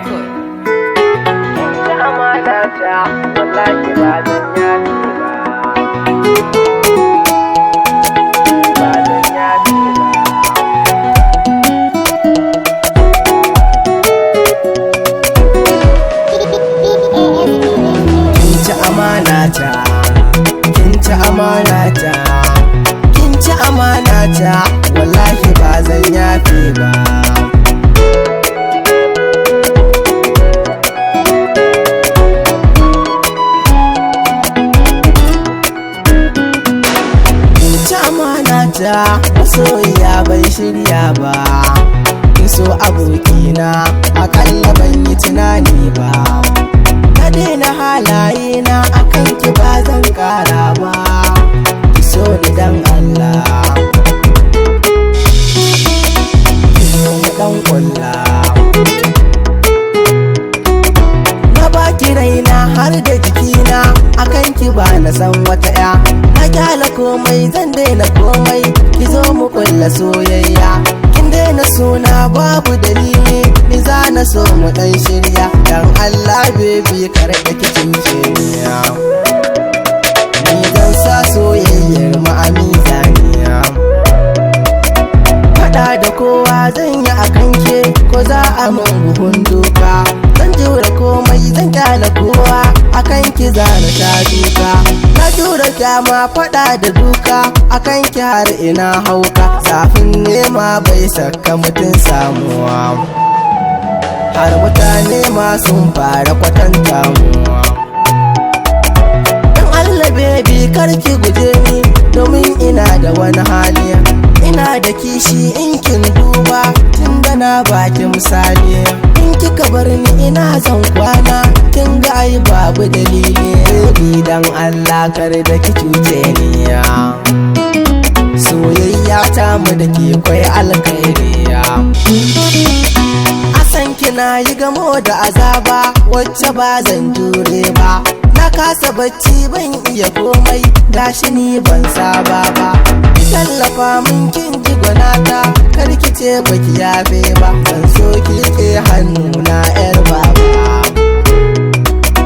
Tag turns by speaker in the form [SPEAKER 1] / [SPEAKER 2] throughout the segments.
[SPEAKER 1] Record.
[SPEAKER 2] Wallahi ba zan yafi ba zan yafi ba. Kin ci amanata, kin ci amanata, kin ci amanata, wallahi ba zan yafi ba. Amanata masoyiya ban shirya ba, kin so abokina akalla ban yi tunani ba. Ka daina halaye na akan ki ba zan kara ba, ki so ni dan Allah, ki so mu dan kulla. Na baki raina har da jikina akan ki ba na san wata ya. Na kyala komai zan daina komai, ki zo mu kulla soyayya. Kin daina suna babu dalili, ni za na so mu dan shirya. Dan Allah baby kar da ki cince niya, ni zan sa soyayyar mu a mizaniya. Fada da kowa zan yi akan ke, ko za a mun buhun doka. Zan jure komai zan kyala kowa, akan ki za na sha duka. Na jure kyama fada da duka, akan ki har ina hauka. Zafin nema bai saka mutum samuwa, har mutane ma sun fara kwatanta muwa. Dan Allah baby kar ki guje ni, domin ina da wani hali. Ina da kishi in kin duba, tun da na baki misali. In kika bar ni ina zan kwana, kin ga ai babu dalili. Baby dan Allah kar da ki cuce ni ya, soyayya ta mu da ke kwai alkhairiya. Asan kina yi gamo da azaba wacce ba zan jure ba. Na kasa bacci ban iya komai, gashi ni ban saba ba. Ki tallafa min kin ji gwanata, kar ki ce baki yafe ba. Ban so ki ke hannuna yar baba,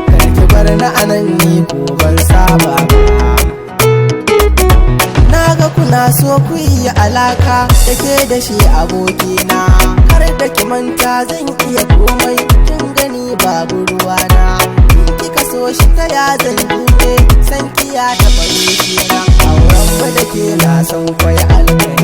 [SPEAKER 2] kar ki bar na anan ni ko ban saba ba. Naga kuna so ku yi alaka da ke da shi abokina, kar da ki manta zan iya komai, kin gani babu ruwana. Kika so shi ta ya zan jure, san kiya ta bari kina. Auren mu da ke na san kwai alkai.